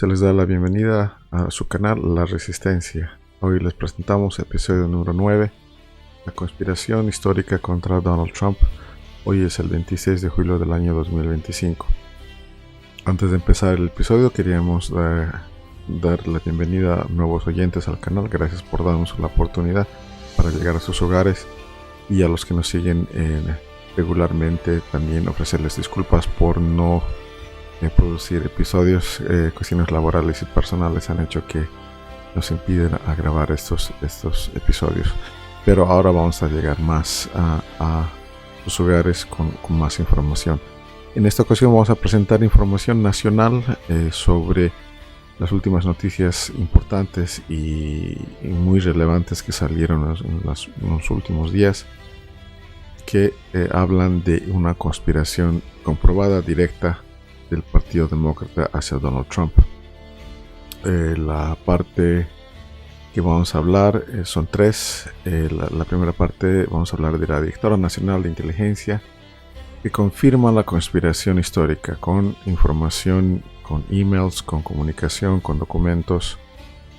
Se les da la bienvenida a su canal La Resistencia. Hoy les presentamos el episodio número 9, la conspiración histórica contra Donald Trump. Hoy es el 26 de julio del año 2025. Antes de empezar el episodio queríamos dar la bienvenida a nuevos oyentes al canal. Gracias por darnos la oportunidad para llegar a sus hogares, y a los que nos siguen regularmente también ofrecerles disculpas por no producir episodios. Cuestiones laborales y personales han hecho que nos impiden a grabar estos episodios, pero ahora vamos a llegar más a sus hogares con más información. En esta ocasión vamos a presentar información nacional sobre las últimas noticias importantes y muy relevantes que salieron en los últimos días, que hablan de una conspiración comprobada directa del Partido Demócrata hacia Donald Trump. La parte que vamos a hablar son tres. La primera parte vamos a hablar de la Directora Nacional de Inteligencia, que confirma la conspiración histórica con información, con emails, con comunicación, con documentos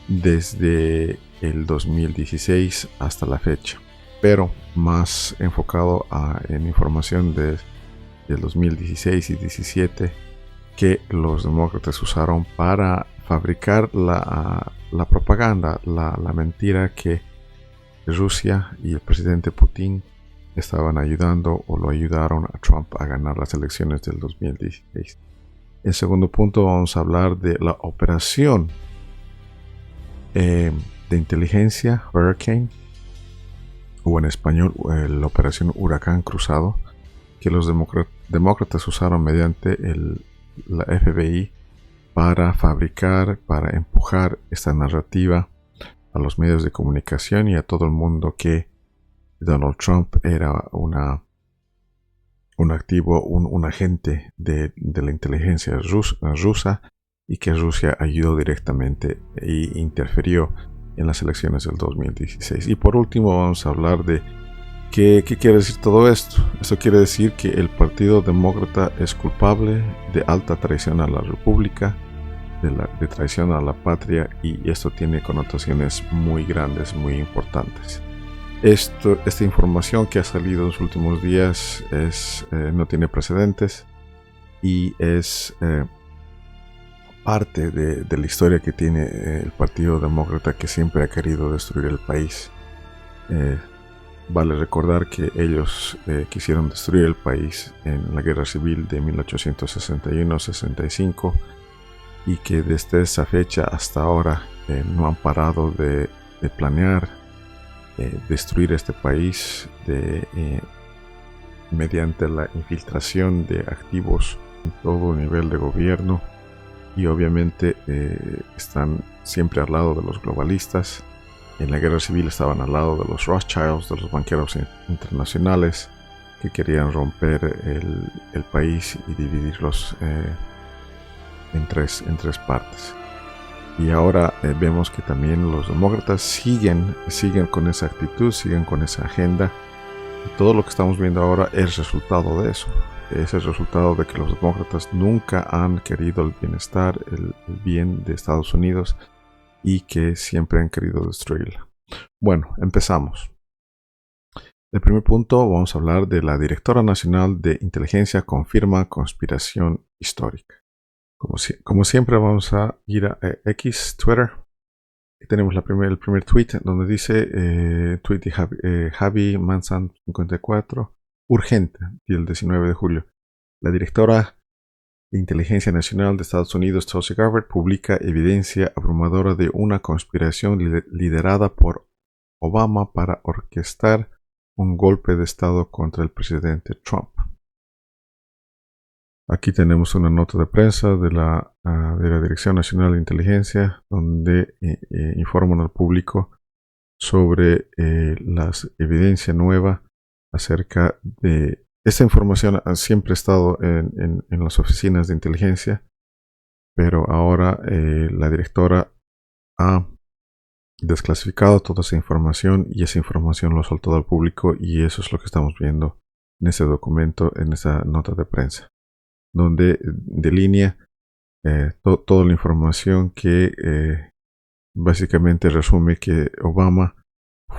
desde el 2016 hasta la fecha, pero más enfocado en información del 2016 y 17 que los demócratas usaron para fabricar la propaganda, la mentira que Rusia y el presidente Putin estaban ayudando o lo ayudaron a Trump a ganar las elecciones del 2016. En segundo punto vamos a hablar de la operación de inteligencia Hurricane, o en español la operación Huracán Cruzado, que los demócratas usaron mediante la FBI para fabricar, para empujar esta narrativa a los medios de comunicación y a todo el mundo que Donald Trump era un agente de la inteligencia rusa, y que Rusia ayudó directamente e interfirió en las elecciones del 2016. Y por último vamos a hablar de ¿qué quiere decir todo esto? Esto quiere decir que el Partido Demócrata es culpable de alta traición a la República, de traición a la patria, y esto tiene connotaciones muy grandes, muy importantes. Esta información que ha salido en los últimos días no tiene precedentes y es parte de la historia que tiene el Partido Demócrata, que siempre ha querido destruir el país. Vale recordar que ellos quisieron destruir el país en la Guerra Civil de 1861-65, y que desde esa fecha hasta ahora no han parado de planear destruir este país mediante la infiltración de activos en todo nivel de gobierno, y obviamente están siempre al lado de los globalistas. En la Guerra Civil estaban al lado de los Rothschilds, de los banqueros internacionales que querían romper el país y dividirlos en tres partes. Y ahora vemos que también los demócratas siguen con esa actitud, siguen con esa agenda, y todo lo que estamos viendo ahora es resultado de eso. Es el resultado de que los demócratas nunca han querido el bienestar, el bien de Estados Unidos, y que siempre han querido destruirla. Bueno, empezamos. El primer punto, vamos a hablar de la Directora Nacional de Inteligencia confirma conspiración histórica. Como siempre vamos a ir a X, Twitter. Aquí tenemos el primer tweet, donde dice, tweet de Javi Manzan 54, urgente, y el 19 de julio. La Directora de Inteligencia Nacional de Estados Unidos, Tulsi Gabbard, publica evidencia abrumadora de una conspiración liderada por Obama para orquestar un golpe de Estado contra el presidente Trump. Aquí tenemos una nota de prensa de la Dirección Nacional de Inteligencia, donde informan al público sobre la evidencia nueva acerca de esta información. Siempre ha estado en las oficinas de inteligencia, pero ahora la directora ha desclasificado toda esa información, y esa información lo ha soltado al público, y eso es lo que estamos viendo en ese documento, en esa nota de prensa, donde delinea toda la información que básicamente resume que Obama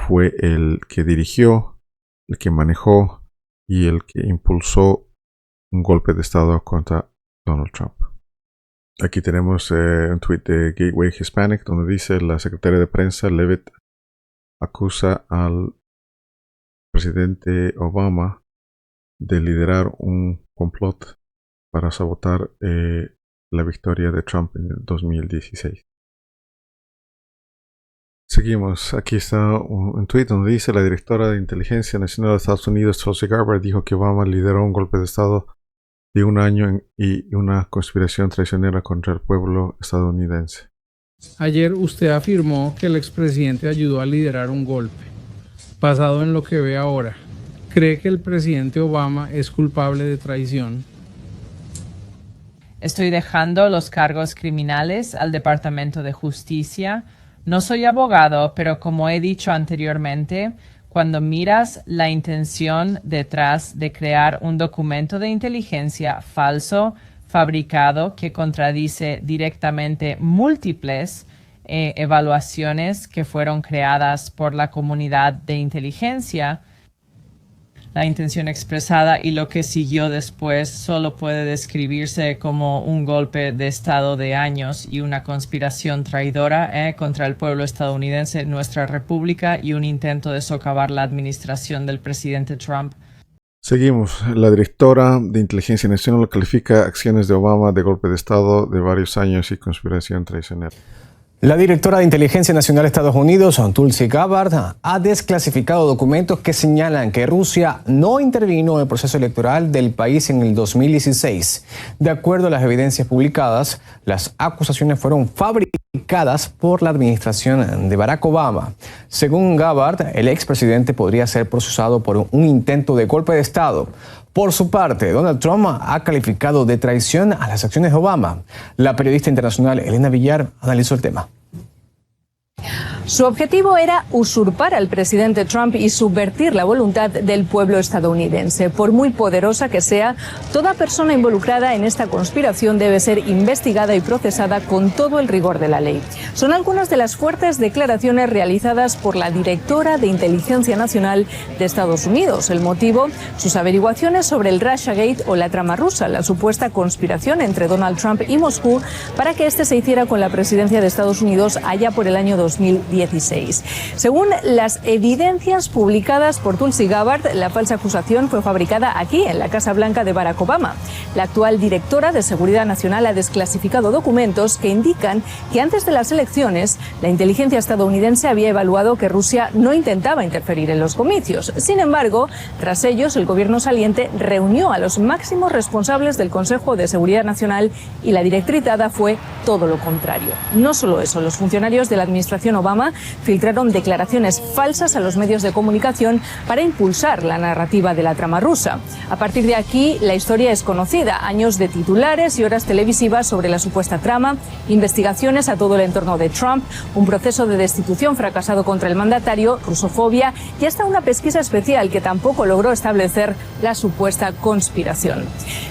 fue el que dirigió, el que manejó y el que impulsó un golpe de Estado contra Donald Trump. Aquí tenemos un tweet de Gateway Hispanic donde dice: la secretaria de prensa Leavitt acusa al presidente Obama de liderar un complot para sabotar la victoria de Trump en el 2016. Seguimos. Aquí está un tweet donde dice: la directora de Inteligencia Nacional de Estados Unidos, Tulsi Gabbard, dijo que Obama lideró un golpe de Estado de un año y una conspiración traicionera contra el pueblo estadounidense. Ayer usted afirmó que el expresidente ayudó a liderar un golpe. Basado en lo que ve ahora, ¿cree que el presidente Obama es culpable de traición? Estoy dejando los cargos criminales al Departamento de Justicia. No soy abogado, pero como he dicho anteriormente, cuando miras la intención detrás de crear un documento de inteligencia falso, fabricado, que contradice directamente múltiples evaluaciones que fueron creadas por la comunidad de inteligencia, la intención expresada y lo que siguió después solo puede describirse como un golpe de Estado de años y una conspiración traidora contra el pueblo estadounidense, nuestra república, y un intento de socavar la administración del presidente Trump. Seguimos. La directora de Inteligencia Nacional califica acciones de Obama de golpe de Estado de varios años y conspiración traicionera. La directora de Inteligencia Nacional de Estados Unidos, Tulsi Gabbard, ha desclasificado documentos que señalan que Rusia no intervino en el proceso electoral del país en el 2016. De acuerdo a las evidencias publicadas, las acusaciones fueron fabricadas por la administración de Barack Obama. Según Gabbard, el expresidente podría ser procesado por un intento de golpe de Estado. Por su parte, Donald Trump ha calificado de traición a las acciones de Obama. La periodista internacional Elena Villar analizó el tema. Su objetivo era usurpar al presidente Trump y subvertir la voluntad del pueblo estadounidense. Por muy poderosa que sea, toda persona involucrada en esta conspiración debe ser investigada y procesada con todo el rigor de la ley. Son algunas de las fuertes declaraciones realizadas por la directora de Inteligencia Nacional de Estados Unidos. El motivo, sus averiguaciones sobre el Russiagate o la trama rusa, la supuesta conspiración entre Donald Trump y Moscú para que éste se hiciera con la presidencia de Estados Unidos allá por el año 2016. Según las evidencias publicadas por Tulsi Gabbard, la falsa acusación fue fabricada aquí, en la Casa Blanca de Barack Obama. La actual directora de Seguridad Nacional ha desclasificado documentos que indican que antes de las elecciones, la inteligencia estadounidense había evaluado que Rusia no intentaba interferir en los comicios. Sin embargo, tras ellos, el gobierno saliente reunió a los máximos responsables del Consejo de Seguridad Nacional y la directriz dada fue todo lo contrario. No solo eso, los funcionarios de la administración Obama filtraron declaraciones falsas a los medios de comunicación para impulsar la narrativa de la trama rusa. A partir de aquí, la historia es conocida. Años de titulares y horas televisivas sobre la supuesta trama, investigaciones a todo el entorno de Trump, un proceso de destitución fracasado contra el mandatario, rusofobia y hasta una pesquisa especial que tampoco logró establecer la supuesta conspiración.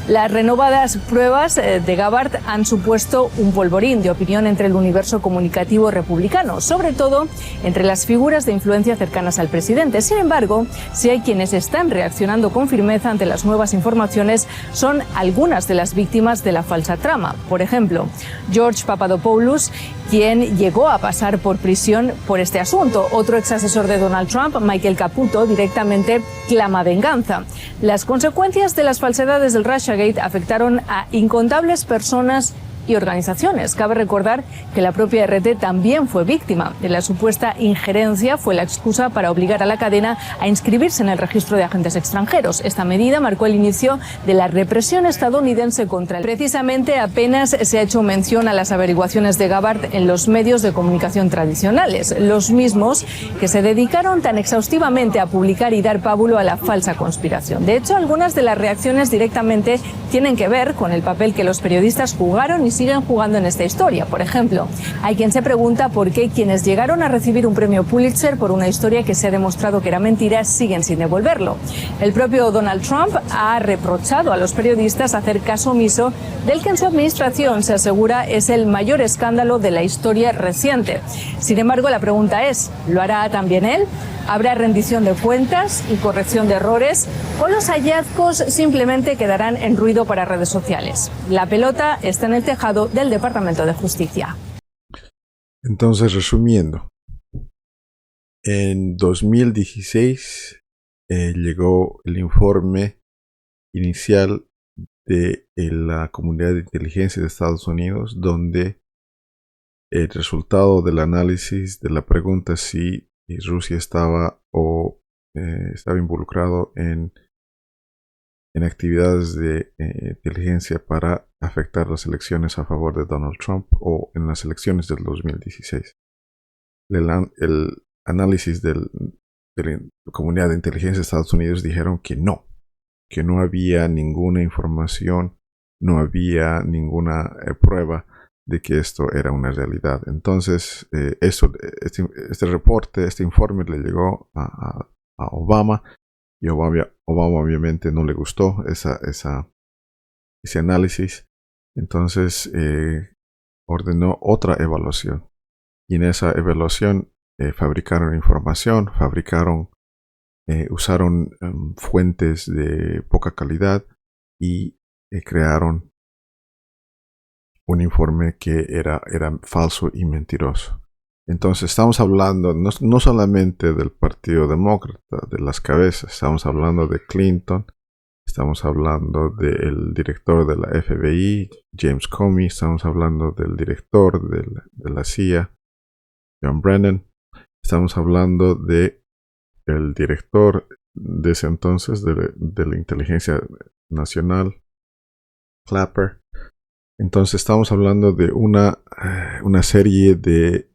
Las renovadas pruebas de Gabbard han supuesto un polvorín de opinión entre el universo comunicativo republicano, sobre todo entre las figuras de influencia cercanas al presidente. Sin embargo, si hay quienes están reaccionando con firmeza ante las nuevas informaciones, son algunas de las víctimas de la falsa trama. Por ejemplo, George Papadopoulos, quien llegó a pasar por prisión por este asunto. Otro exasesor de Donald Trump, Michael Caputo, directamente clama venganza. Las consecuencias de las falsedades del Russiagate afectaron a incontables personas y organizaciones. Cabe recordar que la propia RT también fue víctima de la supuesta injerencia. Fue la excusa para obligar a la cadena a inscribirse en el registro de agentes extranjeros. Esta medida marcó el inicio de la represión estadounidense contra el... Precisamente apenas se ha hecho mención a las averiguaciones de Gabbard en los medios de comunicación tradicionales, los mismos que se dedicaron tan exhaustivamente a publicar y dar pábulo a la falsa conspiración. De hecho, algunas de las reacciones directamente tienen que ver con el papel que los periodistas jugaron y siguen jugando en esta historia. Por ejemplo, hay quien se pregunta por qué quienes llegaron a recibir un premio Pulitzer por una historia que se ha demostrado que era mentira siguen sin devolverlo. El propio Donald Trump ha reprochado a los periodistas hacer caso omiso del que en su administración se asegura es el mayor escándalo de la historia reciente. Sin embargo, la pregunta es, ¿lo hará también él? ¿Habrá rendición de cuentas y corrección de errores? ¿O los hallazgos simplemente quedarán en ruido para redes sociales? La pelota está en el tejado del Departamento de Justicia. Entonces, resumiendo, en 2016 llegó el informe inicial de la Comunidad de Inteligencia de Estados Unidos, donde el resultado del análisis de la pregunta si Rusia estaba involucrado en actividades de inteligencia para afectar las elecciones a favor de Donald Trump o en las elecciones del 2016. El análisis de la Comunidad de Inteligencia de Estados Unidos dijeron que no había ninguna información, no había ninguna prueba de que esto era una realidad. Entonces, este reporte, este informe le llegó a Obama, y Obama obviamente no le gustó ese análisis. Entonces ordenó otra evaluación, y en esa evaluación fabricaron información, usaron fuentes de poca calidad y crearon un informe que era falso y mentiroso. Entonces estamos hablando no solamente del Partido Demócrata, de las cabezas, estamos hablando de Clinton, estamos hablando del director de la FBI, James Comey, estamos hablando del director de la CIA, John Brennan, estamos hablando del director de ese entonces de la Inteligencia Nacional, Clapper. Entonces estamos hablando de una serie de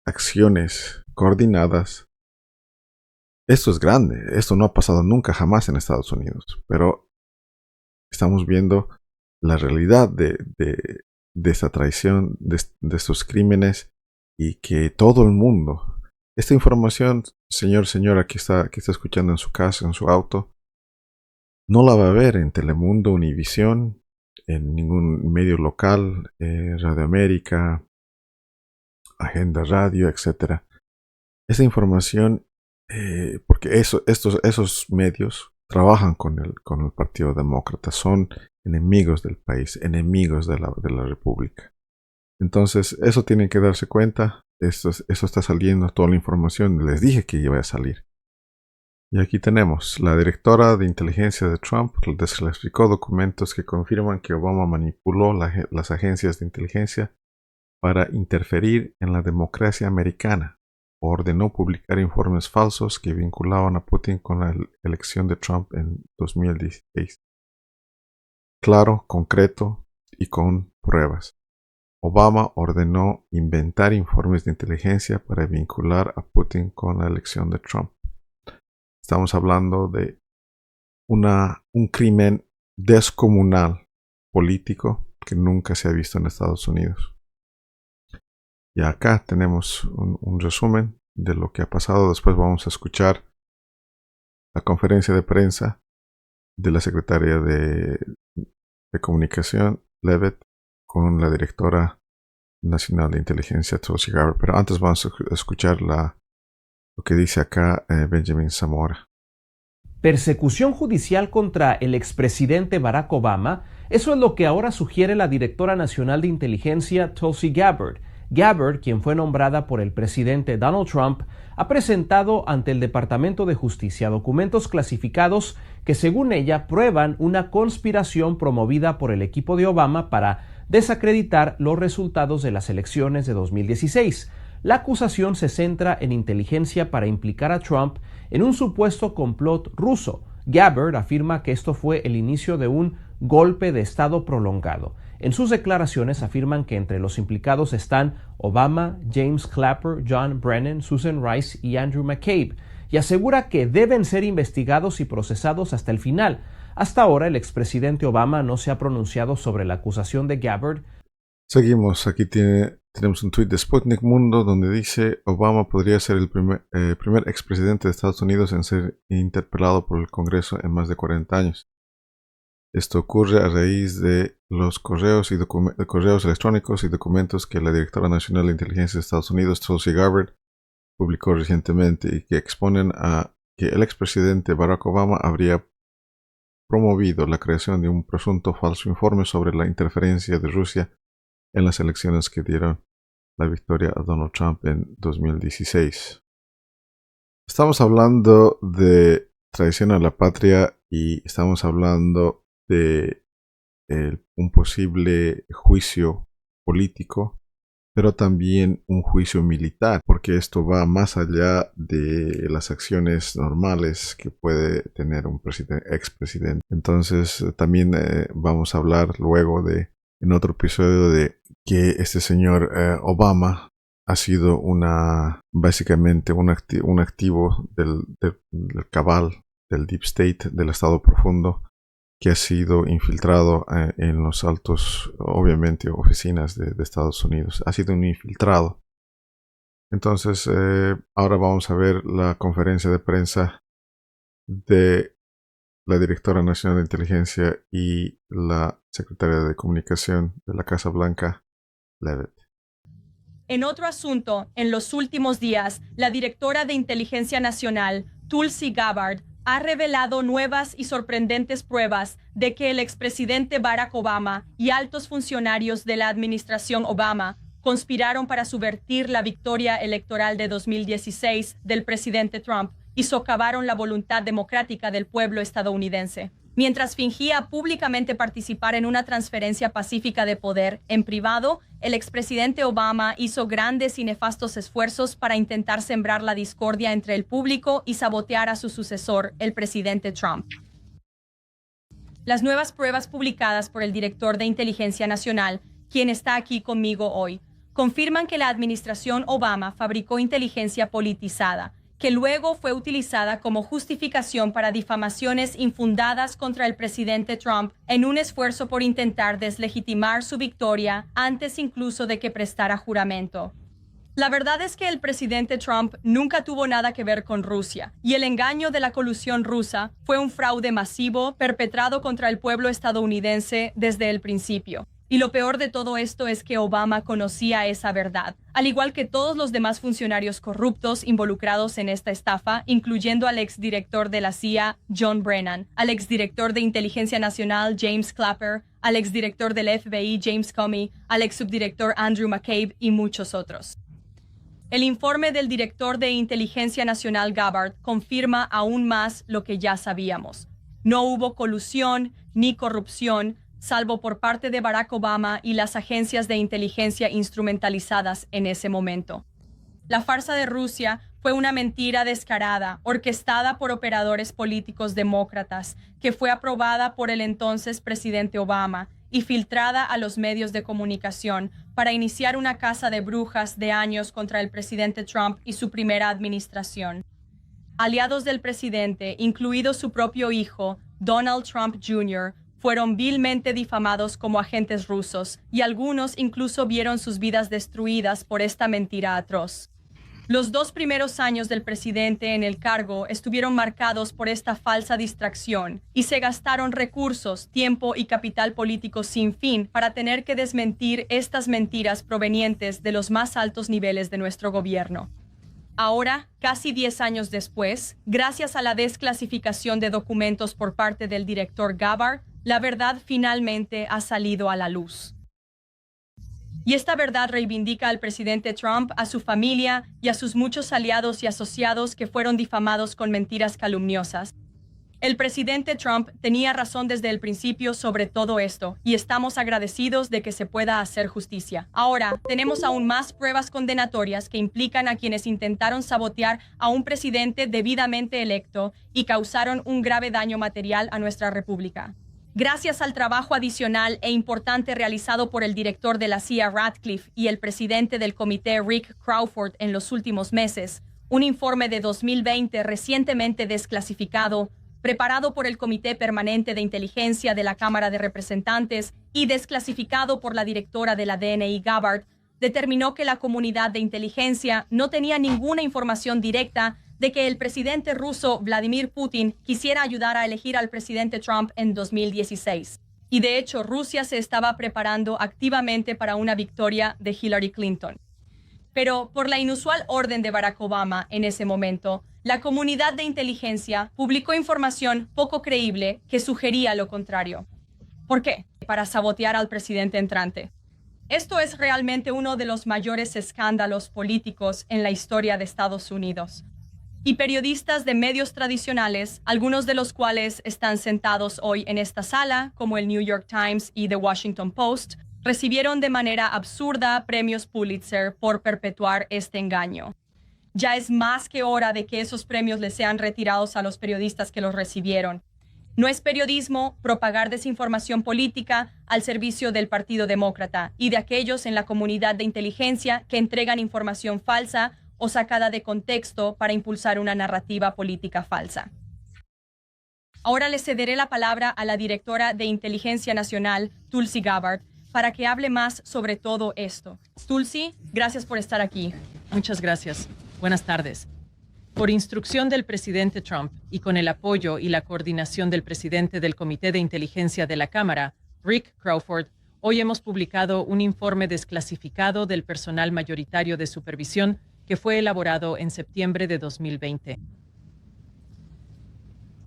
acciones coordinadas. Esto es grande, esto no ha pasado nunca jamás en Estados Unidos, pero estamos viendo la realidad de esta traición, de estos crímenes, y que todo el mundo, esta información, señora que está escuchando en su casa, en su auto, no la va a ver en Telemundo, Univisión, en ningún medio local, Radio América, Agenda Radio, etc. Esta información, porque esos medios trabajan con el Partido Demócrata, son enemigos del país, enemigos de la República. Entonces, eso tienen que darse cuenta. Eso está saliendo, toda la información. Les dije que iba a salir. Y aquí tenemos, la directora de inteligencia de Trump desclasificó documentos que confirman que Obama manipuló las agencias de inteligencia para interferir en la democracia americana. Ordenó publicar informes falsos que vinculaban a Putin con la elección de Trump en 2016. Claro, concreto y con pruebas. Obama ordenó inventar informes de inteligencia para vincular a Putin con la elección de Trump. Estamos hablando de un crimen descomunal político que nunca se ha visto en Estados Unidos. Y acá tenemos un resumen de lo que ha pasado. Después vamos a escuchar la conferencia de prensa de la secretaria de Comunicación, Leavitt, con la directora nacional de inteligencia, Tulsi Gabbard. Pero antes vamos a escuchar lo que dice acá Benjamin Zamora. Persecución judicial contra el expresidente Barack Obama, eso es lo que ahora sugiere la directora nacional de inteligencia, Tulsi Gabbard. Gabbard, quien fue nombrada por el presidente Donald Trump, ha presentado ante el Departamento de Justicia documentos clasificados que, según ella, prueban una conspiración promovida por el equipo de Obama para desacreditar los resultados de las elecciones de 2016. La acusación se centra en inteligencia para implicar a Trump en un supuesto complot ruso. Gabbard afirma que esto fue el inicio de un golpe de Estado prolongado. En sus declaraciones afirman que entre los implicados están Obama, James Clapper, John Brennan, Susan Rice y Andrew McCabe, y asegura que deben ser investigados y procesados hasta el final. Hasta ahora, el expresidente Obama no se ha pronunciado sobre la acusación de Gabbard. Seguimos, aquí tenemos un tuit de Sputnik Mundo donde dice: Obama podría ser el primer expresidente de Estados Unidos en ser interpelado por el Congreso en más de 40 años. Esto ocurre a raíz de los correos electrónicos y documentos que la directora nacional de inteligencia de Estados Unidos, Tulsi Gabbard, publicó recientemente y que exponen a que el expresidente Barack Obama habría promovido la creación de un presunto falso informe sobre la interferencia de Rusia en las elecciones que dieron la victoria a Donald Trump en 2016. Estamos hablando de traición a la patria y estamos hablando de un posible juicio político, pero también un juicio militar, porque esto va más allá de las acciones normales que puede tener un expresidente. Entonces también vamos a hablar luego en otro episodio de que este señor Obama ha sido básicamente un activo del cabal, del Deep State, del Estado Profundo, que ha sido infiltrado en los altos, obviamente, oficinas de Estados Unidos. Ha sido un infiltrado. Entonces, ahora vamos a ver la conferencia de prensa de la directora nacional de inteligencia y la secretaria de comunicación de la Casa Blanca, Leavitt. En otro asunto, en los últimos días, la directora de Inteligencia Nacional, Tulsi Gabbard, ha revelado nuevas y sorprendentes pruebas de que el expresidente Barack Obama y altos funcionarios de la administración Obama conspiraron para subvertir la victoria electoral de 2016 del presidente Trump y socavaron la voluntad democrática del pueblo estadounidense. Mientras fingía públicamente participar en una transferencia pacífica de poder, en privado, el expresidente Obama hizo grandes y nefastos esfuerzos para intentar sembrar la discordia entre el público y sabotear a su sucesor, el presidente Trump. Las nuevas pruebas publicadas por el director de Inteligencia Nacional, quien está aquí conmigo hoy, confirman que la administración Obama fabricó inteligencia politizada, que luego fue utilizada como justificación para difamaciones infundadas contra el presidente Trump en un esfuerzo por intentar deslegitimar su victoria antes incluso de que prestara juramento. La verdad es que el presidente Trump nunca tuvo nada que ver con Rusia, y el engaño de la colusión rusa fue un fraude masivo perpetrado contra el pueblo estadounidense desde el principio. Y lo peor de todo esto es que Obama conocía esa verdad, al igual que todos los demás funcionarios corruptos involucrados en esta estafa, incluyendo al exdirector de la CIA, John Brennan, al exdirector de Inteligencia Nacional, James Clapper, al exdirector del FBI, James Comey, al exsubdirector Andrew McCabe y muchos otros. El informe del director de Inteligencia Nacional, Gabbard, confirma aún más lo que ya sabíamos. No hubo colusión ni corrupción, salvo por parte de Barack Obama y las agencias de inteligencia instrumentalizadas en ese momento. La farsa de Rusia fue una mentira descarada, orquestada por operadores políticos demócratas, que fue aprobada por el entonces presidente Obama y filtrada a los medios de comunicación para iniciar una caza de brujas de años contra el presidente Trump y su primera administración. Aliados del presidente, incluido su propio hijo, Donald Trump Jr., fueron vilmente difamados como agentes rusos, y algunos incluso vieron sus vidas destruidas por esta mentira atroz. Los 2 primeros años del presidente en el cargo estuvieron marcados por esta falsa distracción, y se gastaron recursos, tiempo y capital político sin fin para tener que desmentir estas mentiras provenientes de los más altos niveles de nuestro gobierno. Ahora, casi 10 años después, gracias a la desclasificación de documentos por parte del director Gabbard, la verdad finalmente ha salido a la luz. Y esta verdad reivindica al presidente Trump, a su familia y a sus muchos aliados y asociados que fueron difamados con mentiras calumniosas. El presidente Trump tenía razón desde el principio sobre todo esto, y estamos agradecidos de que se pueda hacer justicia. Ahora, tenemos aún más pruebas condenatorias que implican a quienes intentaron sabotear a un presidente debidamente electo y causaron un grave daño material a nuestra república. Gracias al trabajo adicional e importante realizado por el director de la CIA, Ratcliffe, y el presidente del comité, Rick Crawford, en los últimos meses, un informe de 2020 recientemente desclasificado preparado por el Comité Permanente de Inteligencia de la Cámara de Representantes y desclasificado por la directora de la DNI Gabbard, determinó que la comunidad de inteligencia no tenía ninguna información directa de que el presidente ruso Vladimir Putin quisiera ayudar a elegir al presidente Trump en 2016. Y de hecho, Rusia se estaba preparando activamente para una victoria de Hillary Clinton. Pero por la inusual orden de Barack Obama en ese momento, la comunidad de inteligencia publicó información poco creíble que sugería lo contrario. ¿Por qué? Para sabotear al presidente entrante. Esto es realmente uno de los mayores escándalos políticos en la historia de Estados Unidos. Y periodistas de medios tradicionales, algunos de los cuales están sentados hoy en esta sala, como el New York Times y The Washington Post, recibieron de manera absurda premios Pulitzer por perpetuar este engaño. Ya es más que hora de que esos premios les sean retirados a los periodistas que los recibieron. No es periodismo propagar desinformación política al servicio del Partido Demócrata y de aquellos en la comunidad de inteligencia que entregan información falsa o sacada de contexto para impulsar una narrativa política falsa. Ahora le cederé la palabra a la directora de Inteligencia Nacional, Tulsi Gabbard, para que hable más sobre todo esto. Tulsi, gracias por estar aquí. Muchas gracias. Buenas tardes. Por instrucción del presidente Trump y con el apoyo y la coordinación del presidente del Comité de Inteligencia de la Cámara, Rick Crawford, hoy hemos publicado un informe desclasificado del personal mayoritario de supervisión que fue elaborado en septiembre de 2020.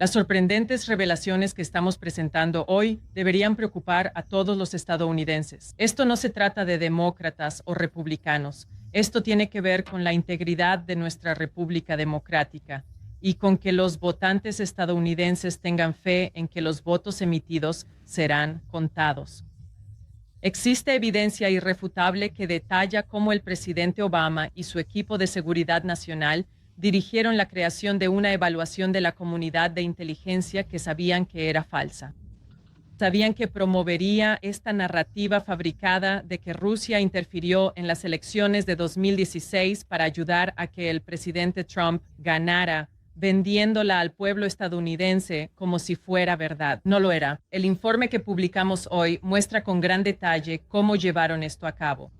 Las sorprendentes revelaciones que estamos presentando hoy deberían preocupar a todos los estadounidenses. Esto no se trata de demócratas o republicanos. Esto tiene que ver con la integridad de nuestra República Democrática y con que los votantes estadounidenses tengan fe en que los votos emitidos serán contados. Existe evidencia irrefutable que detalla cómo el presidente Obama y su equipo de seguridad nacional dirigieron la creación de una evaluación de la comunidad de inteligencia que sabían que era falsa. Sabían que promovería esta narrativa fabricada de que Rusia interfirió en las elecciones de 2016 para ayudar a que el presidente Trump ganara, vendiéndola al pueblo estadounidense como si fuera verdad. No lo era. El informe que publicamos hoy muestra con gran detalle cómo llevaron esto a cabo.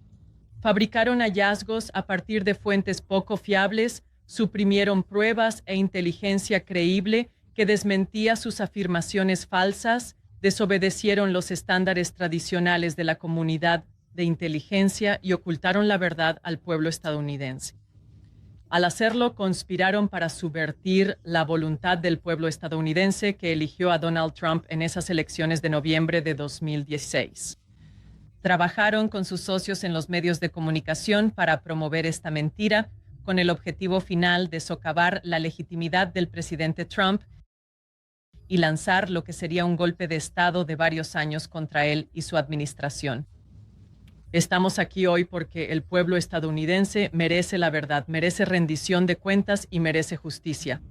Fabricaron hallazgos a partir de fuentes poco fiables, suprimieron pruebas e inteligencia creíble que desmentía sus afirmaciones falsas, desobedecieron los estándares tradicionales de la comunidad de inteligencia y ocultaron la verdad al pueblo estadounidense. Al hacerlo, conspiraron para subvertir la voluntad del pueblo estadounidense que eligió a Donald Trump en esas elecciones de noviembre de 2016. Trabajaron con sus socios en los medios de comunicación para promover esta mentira, con el objetivo final de socavar la legitimidad del presidente Trump y lanzar lo que sería un golpe de Estado de varios años contra él y su administración. Estamos aquí hoy porque el pueblo estadounidense merece la verdad, merece rendición de cuentas y merece justicia.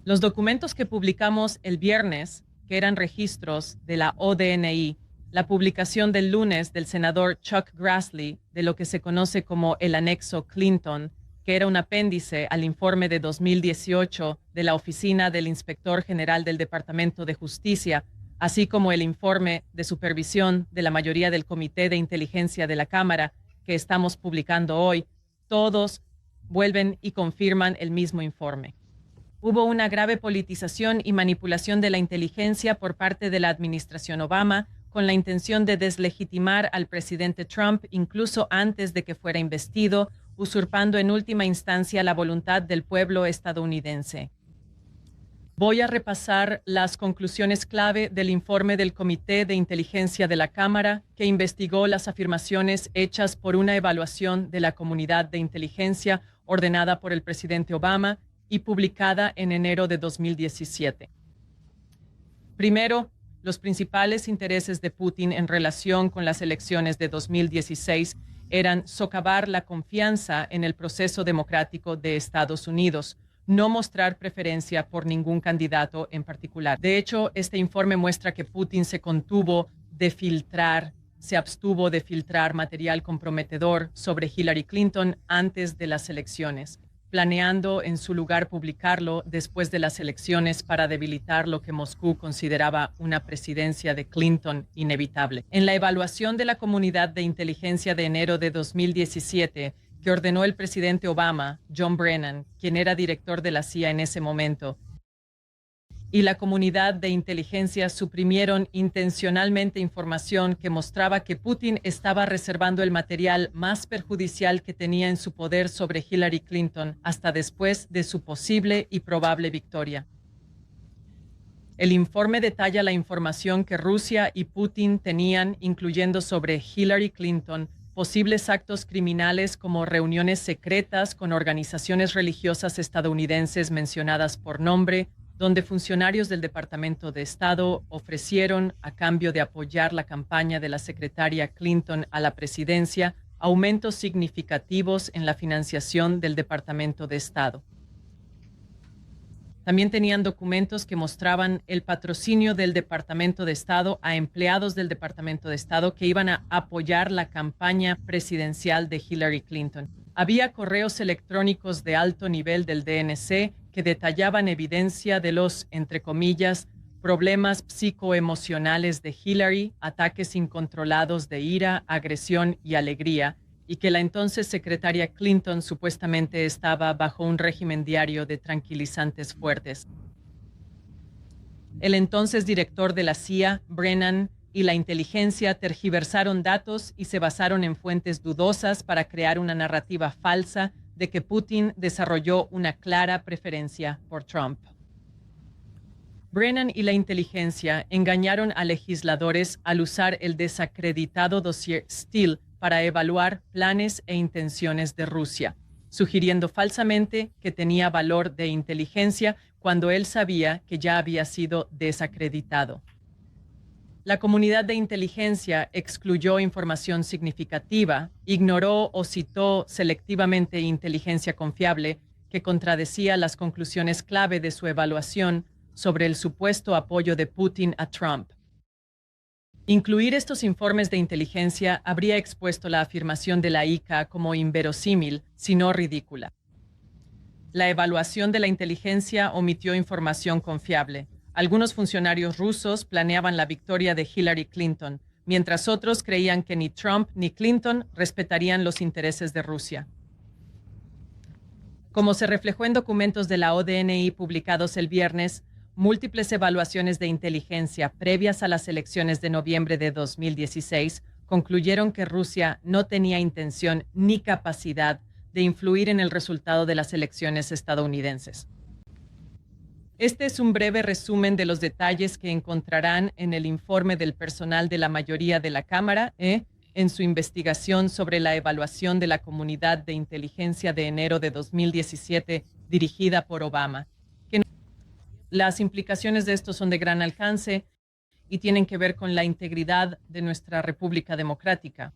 Los documentos que publicamos el viernes, que eran registros de la ODNI, la publicación del lunes del senador Chuck Grassley de lo que se conoce como el anexo Clinton, que era un apéndice al informe de 2018 de la Oficina del Inspector General del Departamento de Justicia, así como el informe de supervisión de la mayoría del Comité de Inteligencia de la Cámara que estamos publicando hoy, todos vuelven y confirman el mismo informe. Hubo una grave politización y manipulación de la inteligencia por parte de la administración Obama con la intención de deslegitimar al presidente Trump incluso antes de que fuera investido, usurpando en última instancia la voluntad del pueblo estadounidense. Voy a repasar las conclusiones clave del informe del Comité de Inteligencia de la Cámara, que investigó las afirmaciones hechas por una evaluación de la comunidad de inteligencia ordenada por el presidente Obama y publicada en enero de 2017. Primero, los principales intereses de Putin en relación con las elecciones de 2016 eran socavar la confianza en el proceso democrático de Estados Unidos, no mostrar preferencia por ningún candidato en particular. De hecho, este informe muestra que Putin se abstuvo de filtrar material comprometedor sobre Hillary Clinton antes de las elecciones. planeando en su lugar publicarlo después de las elecciones para debilitar lo que Moscú consideraba una presidencia de Clinton inevitable. En la evaluación de la comunidad de inteligencia de enero de 2017, que ordenó el presidente Obama, John Brennan, quien era director de la CIA en ese momento, y la comunidad de inteligencia suprimieron intencionalmente información que mostraba que Putin estaba reservando el material más perjudicial que tenía en su poder sobre Hillary Clinton hasta después de su posible y probable victoria. El informe detalla la información que Rusia y Putin tenían, incluyendo sobre Hillary Clinton, posibles actos criminales como reuniones secretas con organizaciones religiosas estadounidenses mencionadas por nombre, donde funcionarios del Departamento de Estado ofrecieron, a cambio de apoyar la campaña de la secretaria Clinton a la presidencia, aumentos significativos en la financiación del Departamento de Estado. También tenían documentos que mostraban el patrocinio del Departamento de Estado a empleados del Departamento de Estado que iban a apoyar la campaña presidencial de Hillary Clinton. Había correos electrónicos de alto nivel del DNC que detallaban evidencia de los, entre comillas, problemas psicoemocionales de Hillary, ataques incontrolados de ira, agresión y alegría, y que la entonces secretaria Clinton supuestamente estaba bajo un régimen diario de tranquilizantes fuertes. El entonces director de la CIA, Brennan, y la inteligencia tergiversaron datos y se basaron en fuentes dudosas para crear una narrativa falsa de que Putin desarrolló una clara preferencia por Trump. Brennan y la inteligencia engañaron a legisladores al usar el desacreditado dossier Steele para evaluar planes e intenciones de Rusia, sugiriendo falsamente que tenía valor de inteligencia cuando él sabía que ya había sido desacreditado. La comunidad de inteligencia excluyó información significativa, ignoró o citó selectivamente inteligencia confiable que contradecía las conclusiones clave de su evaluación sobre el supuesto apoyo de Putin a Trump. Incluir estos informes de inteligencia habría expuesto la afirmación de la ICA como inverosímil, si no ridícula. La evaluación de la inteligencia omitió información confiable. Algunos funcionarios rusos planeaban la victoria de Hillary Clinton, mientras otros creían que ni Trump ni Clinton respetarían los intereses de Rusia. Como se reflejó en documentos de la ODNI publicados el viernes, múltiples evaluaciones de inteligencia previas a las elecciones de noviembre de 2016 concluyeron que Rusia no tenía intención ni capacidad de influir en el resultado de las elecciones estadounidenses. Este es un breve resumen de los detalles que encontrarán en el informe del personal de la mayoría de la Cámara en su investigación sobre la evaluación de la comunidad de inteligencia de enero de 2017 dirigida por Obama. Las implicaciones de esto son de gran alcance y tienen que ver con la integridad de nuestra República Democrática.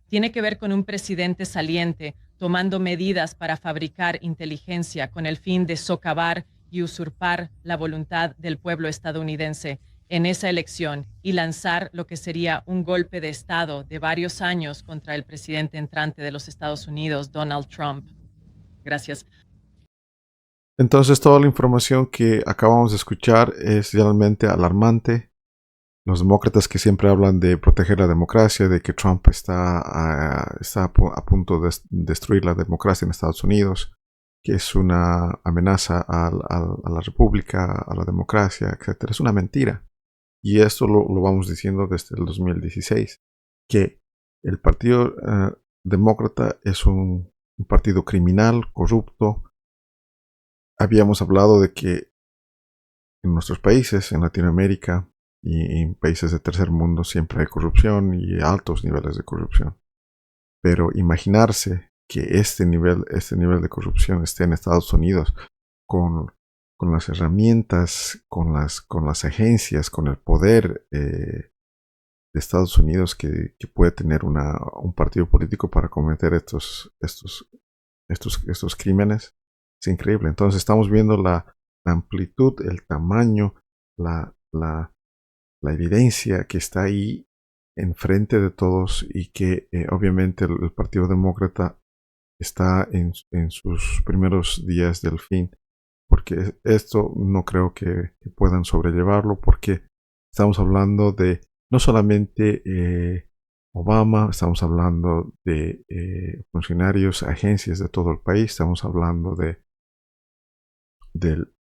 Tiene que ver con un presidente saliente tomando medidas para fabricar inteligencia con el fin de socavar y usurpar la voluntad del pueblo estadounidense en esa elección y lanzar lo que sería un golpe de Estado de varios años contra el presidente entrante de los Estados Unidos, Donald Trump. Gracias. Entonces, toda la información que acabamos de escuchar es realmente alarmante. Los demócratas que siempre hablan de proteger la democracia, de que Trump está a punto de destruir la democracia en Estados Unidos, que es una amenaza a la república, a la democracia, etc. Es una mentira. Y esto lo vamos diciendo desde el 2016, que el partido demócrata es un partido criminal, corrupto. Habíamos hablado de que en nuestros países, en Latinoamérica y en países de tercer mundo, siempre hay corrupción y altos niveles de corrupción. Pero imaginarse que este nivel de corrupción esté en Estados Unidos con las herramientas, con las agencias, con el poder de Estados Unidos que puede tener un partido político para cometer estos crímenes, es increíble. Entonces estamos viendo la amplitud, el tamaño, la evidencia que está ahí enfrente de todos y que obviamente el Partido Demócrata está en sus primeros días del fin, porque esto no creo que puedan sobrellevarlo, porque estamos hablando de no solamente Obama, estamos hablando de funcionarios, agencias de todo el país, estamos hablando de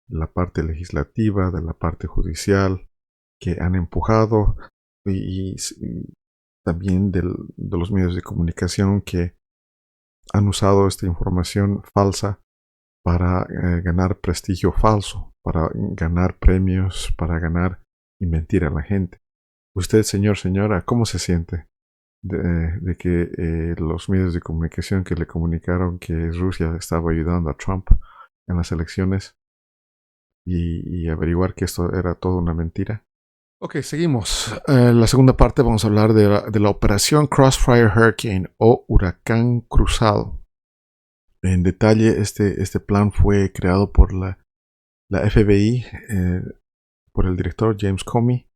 la parte legislativa, de la parte judicial, que han empujado, y también de los medios de comunicación que han usado esta información falsa para ganar prestigio falso, para ganar premios, para ganar y mentir a la gente. Usted, señor, señora, ¿cómo se siente de que los medios de comunicación que le comunicaron que Rusia estaba ayudando a Trump en las elecciones y averiguar que esto era toda una mentira? Ok, seguimos. La segunda parte vamos a hablar de la operación Crossfire Hurricane o Huracán Cruzado. En detalle, este plan fue creado por la FBI, por el director James Comey,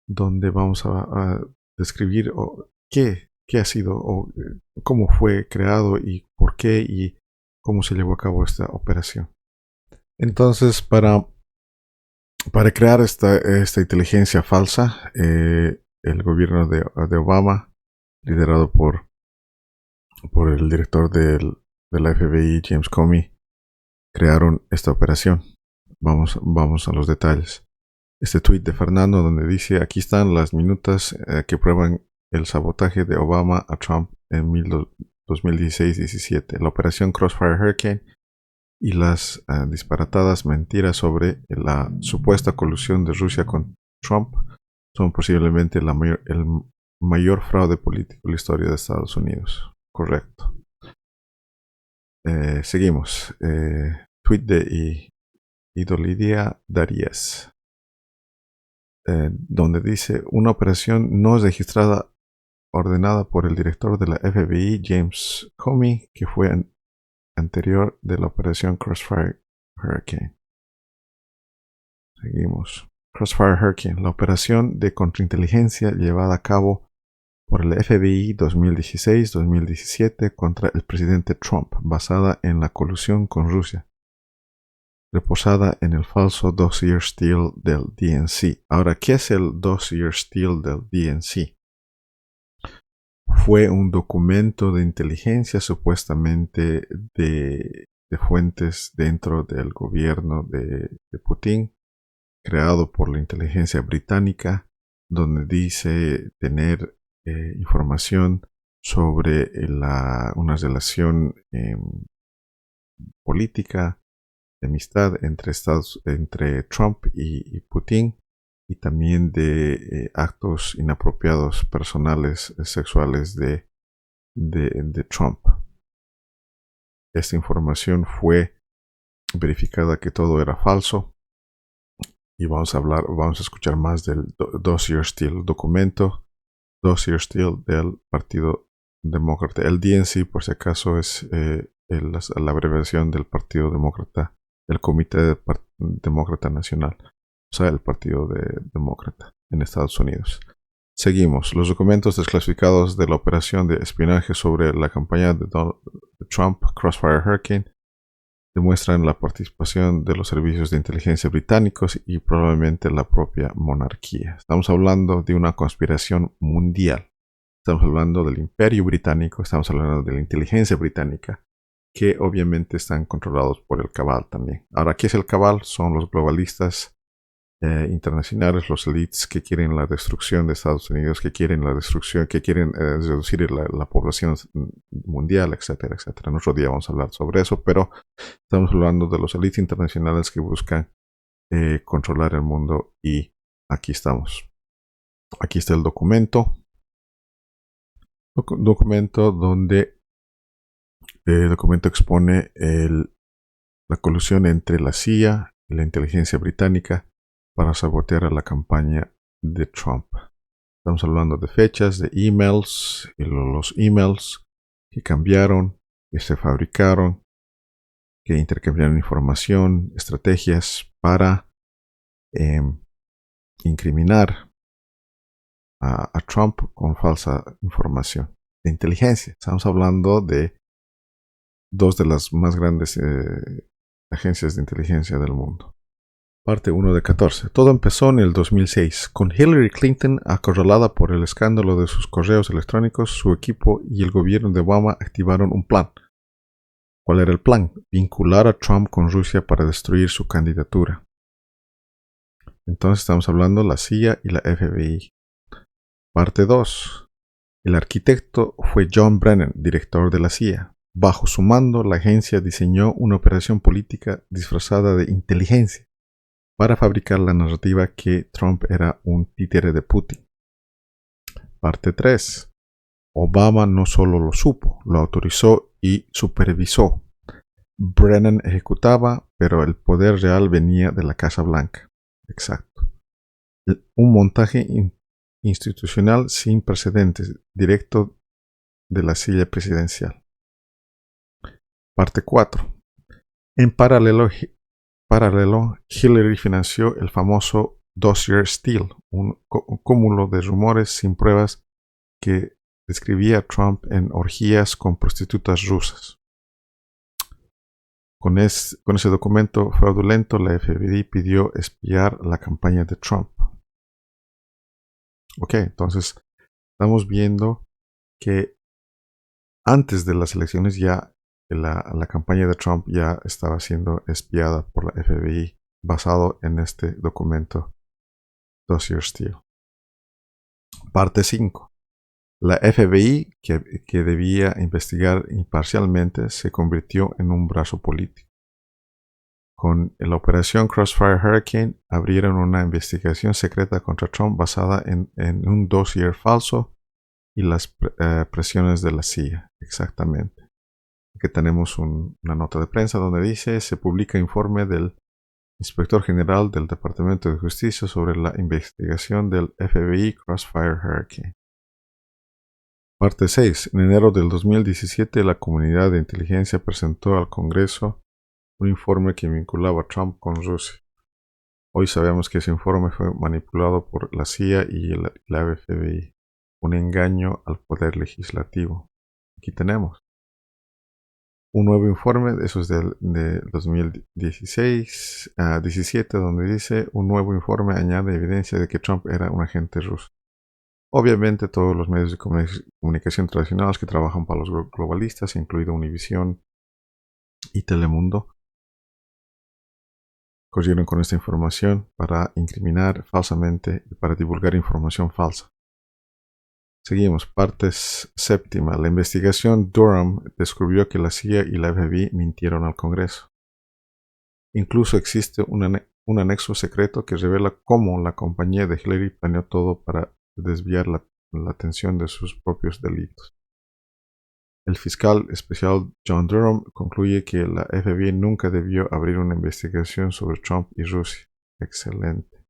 donde vamos a describir qué ha sido, o cómo fue creado y por qué y cómo se llevó a cabo esta operación. Entonces, para crear esta inteligencia falsa, el gobierno de Obama, liderado por el director de la FBI, James Comey, crearon esta operación. Vamos a los detalles. Este tweet de Fernando donde dice: aquí están las minutas que prueban el sabotaje de Obama a Trump en 2016-17. La operación Crossfire Hurricane y las disparatadas mentiras sobre la supuesta colusión de Rusia con Trump son posiblemente el mayor fraude político en la historia de Estados Unidos. Correcto. Seguimos. Tweet de Idolidia Darías, donde dice: una operación no registrada ordenada por el director de la FBI, James Comey, que fue anterior de la operación Crossfire Hurricane. Seguimos. Crossfire Hurricane, la operación de contrainteligencia llevada a cabo por el FBI 2016-2017 contra el presidente Trump, basada en la colusión con Rusia, reposada en el falso dossier Steele del DNC. Ahora, ¿qué es el dossier Steele del DNC? Fue un documento de inteligencia supuestamente de fuentes dentro del gobierno de Putin, creado por la inteligencia británica, donde dice tener información sobre una relación política de amistad entre Trump y Putin, y también de actos inapropiados personales sexuales de Trump. Esta información fue verificada que todo era falso, y vamos a escuchar más del dossier Steele, documento dossier Steele del Partido Demócrata. El DNC, por si acaso, es la abreviación del Partido Demócrata, el Comité Demócrata Nacional, o sea, el Partido Demócrata en Estados Unidos. Seguimos. Los documentos desclasificados de la operación de espionaje sobre la campaña de Trump, Crossfire Hurricane, demuestran la participación de los servicios de inteligencia británicos y probablemente la propia monarquía. Estamos hablando de una conspiración mundial. Estamos hablando del Imperio Británico, estamos hablando de la inteligencia británica, que obviamente están controlados por el cabal también. Ahora, ¿qué es el cabal? Son los globalistas internacionales, los elites que quieren la destrucción de Estados Unidos, que quieren reducir la población mundial, etcétera, etcétera. En otro día vamos a hablar sobre eso, pero estamos hablando de los elites internacionales que buscan controlar el mundo, y aquí estamos. Aquí está el documento. Documento donde el documento expone la colusión entre la CIA y la inteligencia británica para sabotear a la campaña de Trump. Estamos hablando de fechas, de emails, y los emails que cambiaron, que se fabricaron, que intercambiaron información, estrategias para incriminar a Trump con falsa información de inteligencia. Estamos hablando de dos de las más grandes agencias de inteligencia del mundo. Parte 1 de 14. Todo empezó en el 2006, con Hillary Clinton acorralada por el escándalo de sus correos electrónicos. Su equipo y el gobierno de Obama activaron un plan. ¿Cuál era el plan? Vincular a Trump con Rusia para destruir su candidatura. Entonces estamos hablando de la CIA y la FBI. Parte 2. El arquitecto fue John Brennan, director de la CIA. Bajo su mando, la agencia diseñó una operación política disfrazada de inteligencia para fabricar la narrativa que Trump era un títere de Putin. Parte 3. Obama no solo lo supo, lo autorizó y supervisó. Brennan ejecutaba, pero el poder real venía de la Casa Blanca. Exacto. Un montaje institucional sin precedentes, directo de la silla presidencial. Parte 4. En paralelo, Hillary financió el famoso Dossier Steele, un cúmulo de rumores sin pruebas que describía a Trump en orgías con prostitutas rusas. Con ese documento fraudulento, la FBI pidió espiar la campaña de Trump. Ok, entonces estamos viendo que antes de las elecciones ya la campaña de Trump ya estaba siendo espiada por la FBI basado en este documento Dossier Steele. Parte 5. La FBI, que debía investigar imparcialmente, se convirtió en un brazo político. Con la operación Crossfire Hurricane abrieron una investigación secreta contra Trump basada en un dossier falso y las presiones de la CIA. Exactamente. Aquí tenemos una nota de prensa donde dice: se publica informe del Inspector General del Departamento de Justicia sobre la investigación del FBI Crossfire Hurricane. Parte 6. En enero del 2017, la comunidad de inteligencia presentó al Congreso un informe que vinculaba a Trump con Rusia. Hoy sabemos que ese informe fue manipulado por la CIA y la FBI. Un engaño al poder legislativo. Aquí tenemos un nuevo informe, eso es de 2017, donde dice: un nuevo informe añade evidencia de que Trump era un agente ruso. Obviamente todos los medios de comunicación tradicionales que trabajan para los globalistas, incluido Univision y Telemundo, corrieron con esta información para incriminar falsamente y para divulgar información falsa. Seguimos, parte 7. La investigación Durham descubrió que la CIA y la FBI mintieron al Congreso. Incluso existe un anexo secreto que revela cómo la compañía de Hillary planeó todo para desviar la atención de sus propios delitos. El fiscal especial John Durham concluye que la FBI nunca debió abrir una investigación sobre Trump y Rusia. Excelente.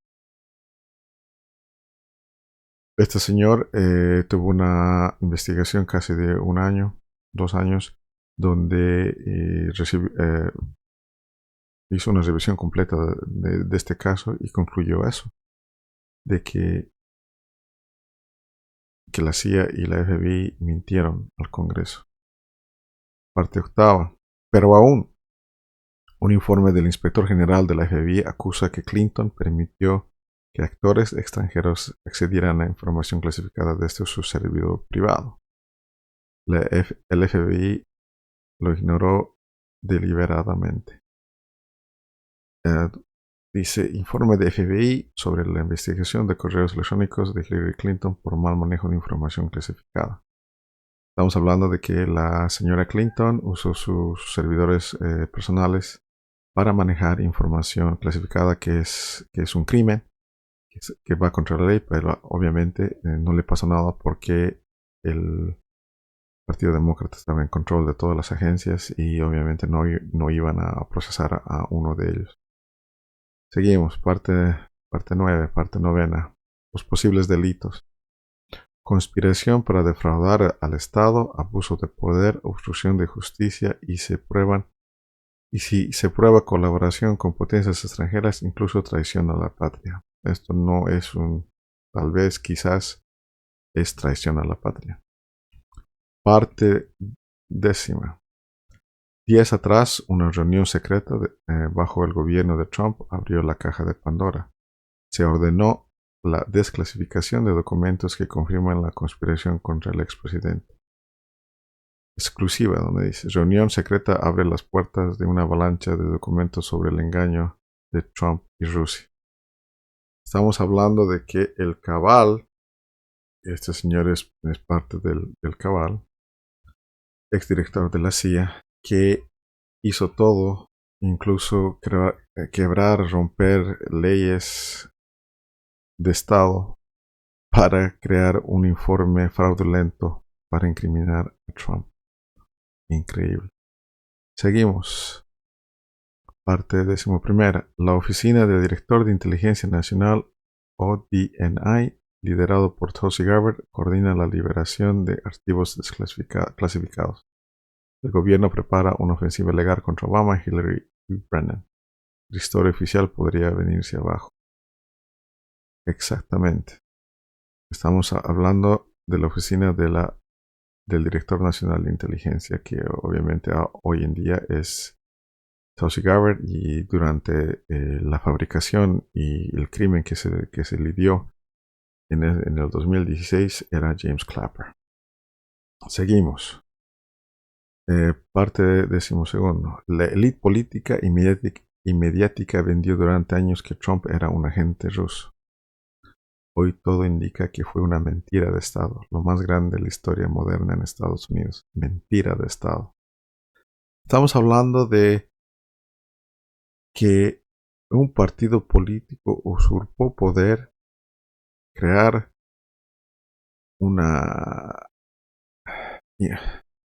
Este señor tuvo una investigación casi de 1 año, 2 años, donde hizo una revisión completa de este caso y concluyó eso, de que la CIA y la FBI mintieron al Congreso. Parte 8. Pero aún, un informe del inspector general de la FBI acusa que Clinton permitió que actores extranjeros accedieran a información clasificada desde su servidor privado. El FBI lo ignoró deliberadamente. Dice: informe de FBI sobre la investigación de correos electrónicos de Hillary Clinton por mal manejo de información clasificada. Estamos hablando de que la señora Clinton usó sus servidores personales para manejar información clasificada, que es un crimen, que va contra la ley, pero obviamente no le pasó nada porque el Partido Demócrata estaba en control de todas las agencias y obviamente no iban a procesar a uno de ellos. Seguimos, parte 9, parte 9. Los posibles delitos: conspiración para defraudar al Estado, abuso de poder, obstrucción de justicia y si se prueba colaboración con potencias extranjeras, incluso traición a la patria. Esto no es tal vez, quizás, es traición a la patria. Parte 10. Días atrás, una reunión secreta bajo el gobierno de Trump abrió la caja de Pandora. Se ordenó la desclasificación de documentos que confirman la conspiración contra el expresidente. Exclusiva, donde dice, reunión secreta abre las puertas de una avalancha de documentos sobre el engaño de Trump y Rusia. Estamos hablando de que el cabal, este señor es parte del cabal, exdirector de la CIA, que hizo todo, incluso quebrar, romper leyes de Estado para crear un informe fraudulento para incriminar a Trump. Increíble. Seguimos. Parte 11. La Oficina de Director de Inteligencia Nacional, ODNI, liderado por Tulsi Gabbard, coordina la liberación de archivos clasificados. El gobierno prepara una ofensiva legal contra Obama, Hillary y Brennan. La historia oficial podría venirse abajo. Exactamente. Estamos hablando de la oficina del Director Nacional de Inteligencia, que obviamente hoy en día es Tulsi Gabbard, y durante la fabricación y el crimen que se lidió en el 2016 era James Clapper. Seguimos. Parte 12. La élite política y mediática vendió durante años que Trump era un agente ruso. Hoy todo indica que fue una mentira de Estado, lo más grande de la historia moderna en Estados Unidos. Mentira de Estado. Estamos hablando de que un partido político usurpó poder, crear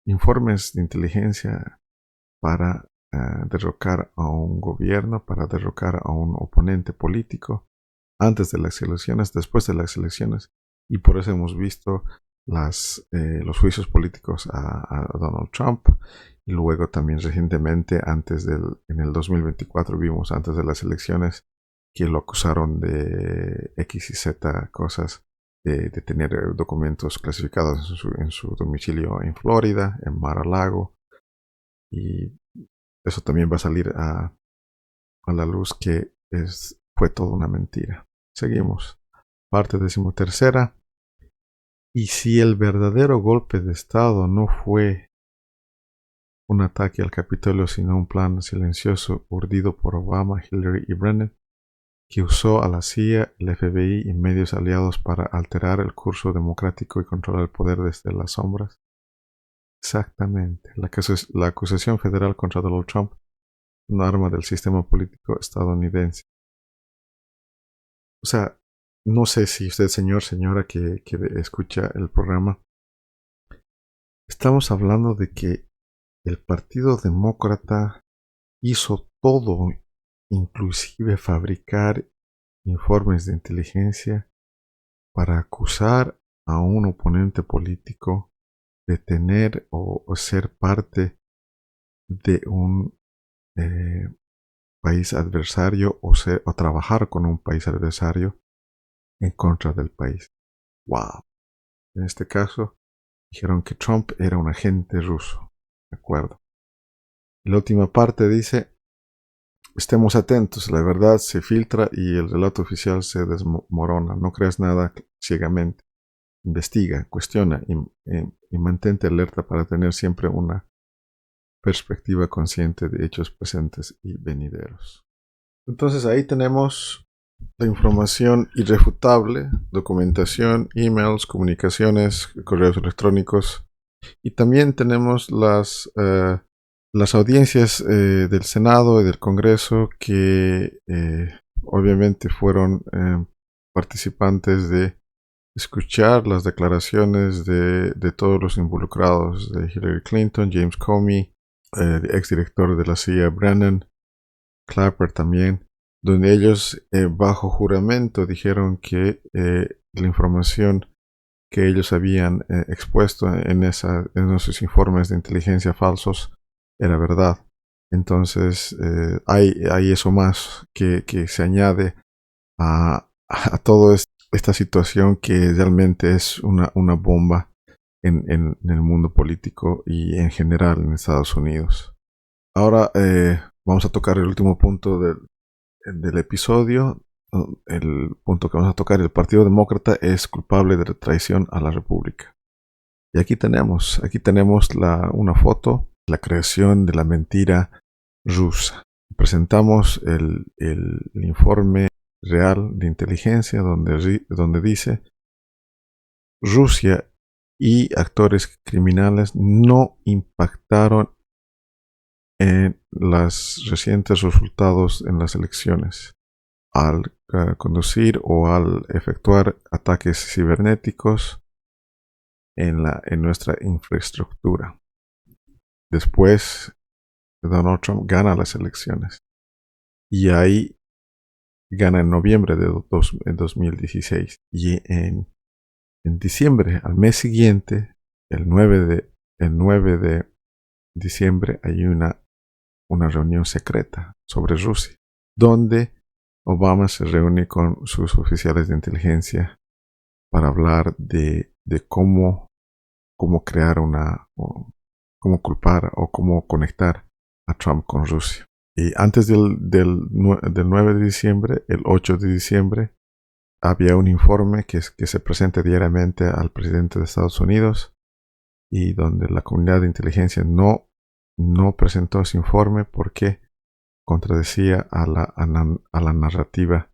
informes de inteligencia para derrocar a un gobierno, para derrocar a un oponente político, antes de las elecciones, después de las elecciones, y por eso hemos visto los juicios políticos a Donald Trump, y luego también recientemente, en el 2024, vimos antes de las elecciones que lo acusaron de X y Z cosas, de tener documentos clasificados en su domicilio en Florida, en Mar-a-Lago, y eso también va a salir a la luz que fue toda una mentira. Seguimos. Parte 13. Y si el verdadero golpe de Estado no fue un ataque al Capitolio, sino un plan silencioso urdido por Obama, Hillary y Brennan, que usó a la CIA, el FBI y medios aliados para alterar el curso democrático y controlar el poder desde las sombras. Exactamente. La acusación federal contra Donald Trump, un arma del sistema político estadounidense. O sea, no sé si usted, señora que escucha el programa, estamos hablando de que el Partido Demócrata hizo todo, inclusive fabricar informes de inteligencia para acusar a un oponente político de tener o ser parte de un país adversario o trabajar con un país adversario en contra del país. ¡Wow! En este caso, dijeron que Trump era un agente ruso. ¿De acuerdo? Y la última parte dice: estemos atentos, la verdad se filtra y el relato oficial se desmorona. No creas nada ciegamente. Investiga, cuestiona y mantente alerta para tener siempre una perspectiva consciente de hechos presentes y venideros. Entonces ahí tenemos la información irrefutable, documentación, emails, comunicaciones, correos electrónicos, y también tenemos las audiencias del Senado y del Congreso que obviamente fueron participantes de escuchar las declaraciones de todos los involucrados, de Hillary Clinton, James Comey, exdirector de la CIA Brennan, Clapper también, donde ellos bajo juramento dijeron que la información que ellos habían expuesto en esos informes de inteligencia falsos era verdad. Entonces hay eso más que se añade a toda esta situación, que realmente es una bomba en el mundo político y en general en Estados Unidos. Ahora vamos a tocar el último punto del episodio. El punto que vamos a tocar: el Partido Demócrata es culpable de traición a la República. Y aquí tenemos una foto, la creación de la mentira rusa. Presentamos el informe real de inteligencia donde dice: Rusia y actores criminales no impactaron en los recientes resultados en las elecciones al conducir o al efectuar ataques cibernéticos en nuestra infraestructura. Después, Donald Trump gana las elecciones y ahí gana en noviembre de 2016 y en diciembre, al mes siguiente, el 9 de diciembre, hay una reunión secreta sobre Rusia, donde Obama se reúne con sus oficiales de inteligencia para hablar de cómo crear cómo culpar o cómo conectar a Trump con Rusia. Y antes del 9 de diciembre, el 8 de diciembre, había un informe que se presenta diariamente al presidente de Estados Unidos y donde la comunidad de inteligencia no presentó ese informe porque contradecía a la narrativa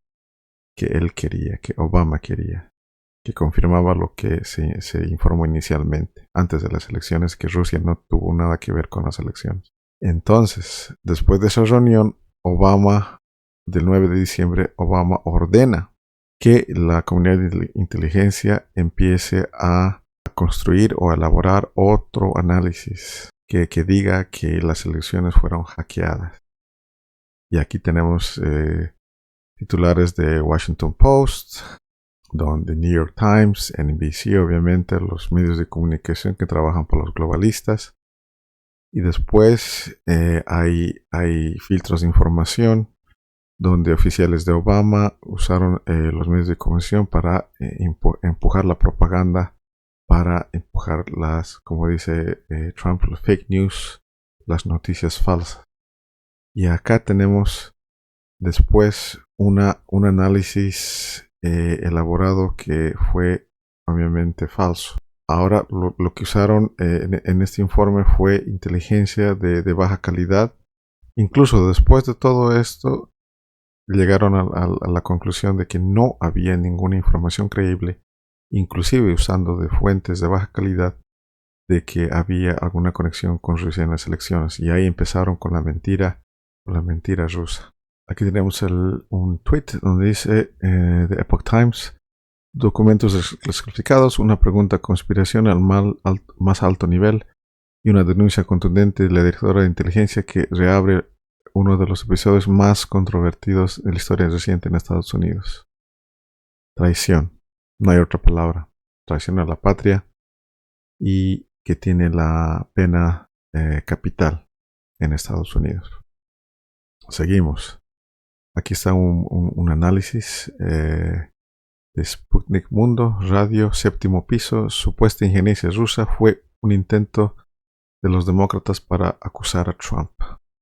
que él quería, que Obama quería, que confirmaba lo que se informó inicialmente, antes de las elecciones, que Rusia no tuvo nada que ver con las elecciones. Entonces, después de esa reunión, del 9 de diciembre, Obama ordena que la comunidad de inteligencia empiece a construir o a elaborar otro análisis que diga que las elecciones fueron hackeadas. Y aquí tenemos titulares de Washington Post, de New York Times, NBC, obviamente los medios de comunicación que trabajan por los globalistas. Y después hay filtros de información donde oficiales de Obama usaron los medios de comunicación para empujar la propaganda, para empujar como dice Trump, los fake news, las noticias falsas. Y acá tenemos después un análisis elaborado que fue obviamente falso. Ahora lo que usaron en este informe fue inteligencia de baja calidad. Incluso después de todo esto, llegaron a la conclusión de que no había ninguna información creíble, inclusive usando de fuentes de baja calidad, de que había alguna conexión con Rusia en las elecciones. Y ahí empezaron con la mentira rusa. Aquí tenemos un tweet donde dice The Epoch Times: documentos desclasificados, una pregunta conspiración al más alto nivel y una denuncia contundente de la directora de inteligencia que reabre uno de los episodios más controvertidos de la historia reciente en Estados Unidos. Traición, no hay otra palabra. Traición a la patria, y que tiene la pena capital en Estados Unidos. Seguimos. Aquí está un análisis de Sputnik Mundo, Radio, séptimo piso. Supuesta injerencia rusa fue un intento de los demócratas para acusar a Trump.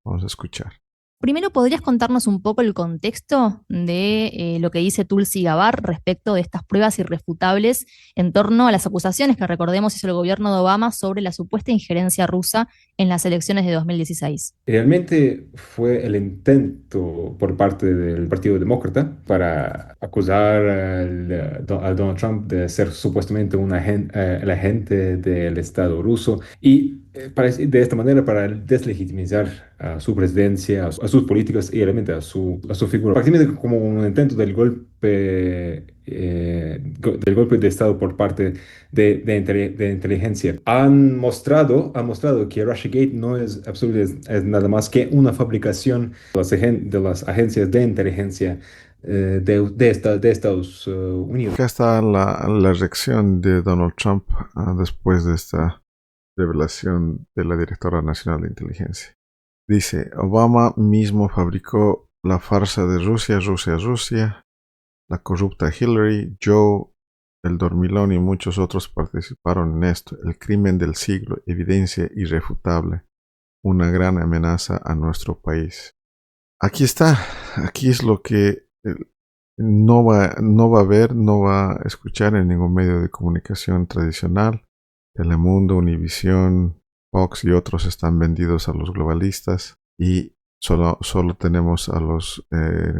Vamos a escuchar. Primero, ¿podrías contarnos un poco el contexto de lo que dice Tulsi Gabbard respecto de estas pruebas irrefutables en torno a las acusaciones que, recordemos, hizo el gobierno de Obama sobre la supuesta injerencia rusa en las elecciones de 2016? Realmente fue el intento por parte del Partido Demócrata para acusar a Donald Trump de ser supuestamente el agente del Estado ruso y de esta manera para deslegitimizar a su presidencia, a sus políticas y realmente a su figura. Prácticamente como un intento del golpe de Estado por parte de inteligencia. Han mostrado que Russiagate no es absolutamente es nada más que una fabricación de las agencias de inteligencia de Estados Unidos. Acá está la reacción de Donald Trump después de esta revelación de la directora nacional de inteligencia. Dice: Obama mismo fabricó la farsa de Rusia, la corrupta Hillary, Joe, el dormilón y muchos otros participaron en esto. El crimen del siglo, evidencia irrefutable. una gran amenaza a nuestro país. Aquí está, aquí es lo que no va a escuchar en ningún medio de comunicación tradicional. Telemundo, Univisión, Fox y otros están vendidos a los globalistas y solo tenemos a los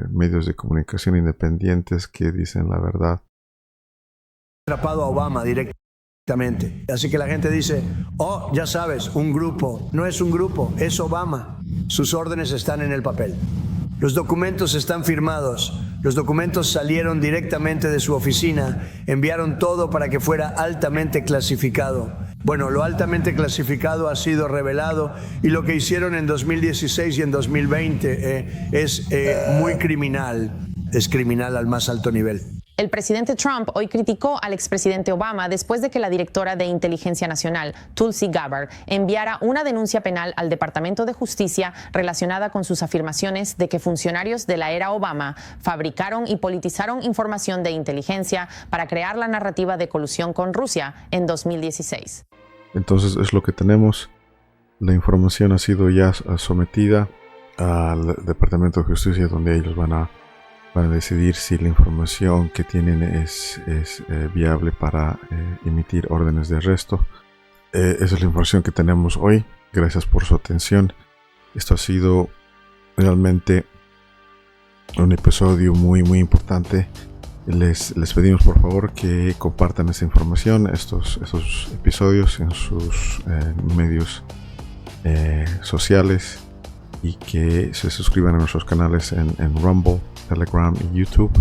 medios de comunicación independientes que dicen la verdad. Atrapado a Obama directamente. Así que la gente dice, oh, ya sabes, un grupo. No es un grupo, es Obama. Sus órdenes están en el papel. Los documentos están firmados. Los documentos salieron directamente de su oficina. Enviaron todo para que fuera altamente clasificado. Bueno, lo altamente clasificado ha sido revelado y lo que hicieron en 2016 y en 2020 es muy criminal. Es criminal al más alto nivel. El presidente Trump hoy criticó al expresidente Obama después de que la directora de Inteligencia Nacional, Tulsi Gabbard, enviara una denuncia penal al Departamento de Justicia relacionada con sus afirmaciones de que funcionarios de la era Obama fabricaron y politizaron información de inteligencia para crear la narrativa de colusión con Rusia en 2016. Entonces es lo que tenemos. La información ha sido ya sometida al Departamento de Justicia, donde ellos van a decidir si la información que tienen es viable para emitir órdenes de arresto. Esa es la información que tenemos hoy. Gracias por su atención. Esto ha sido realmente un episodio muy importante. Les pedimos por favor que compartan esta información, estos episodios en sus medios sociales y que se suscriban a nuestros canales en Rumble, Telegram y YouTube.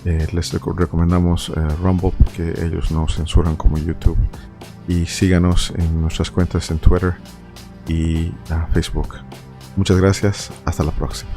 Les recomendamos Rumble porque ellos no censuran como YouTube. Y síganos en nuestras cuentas en Twitter y Facebook. Muchas gracias. Hasta la próxima.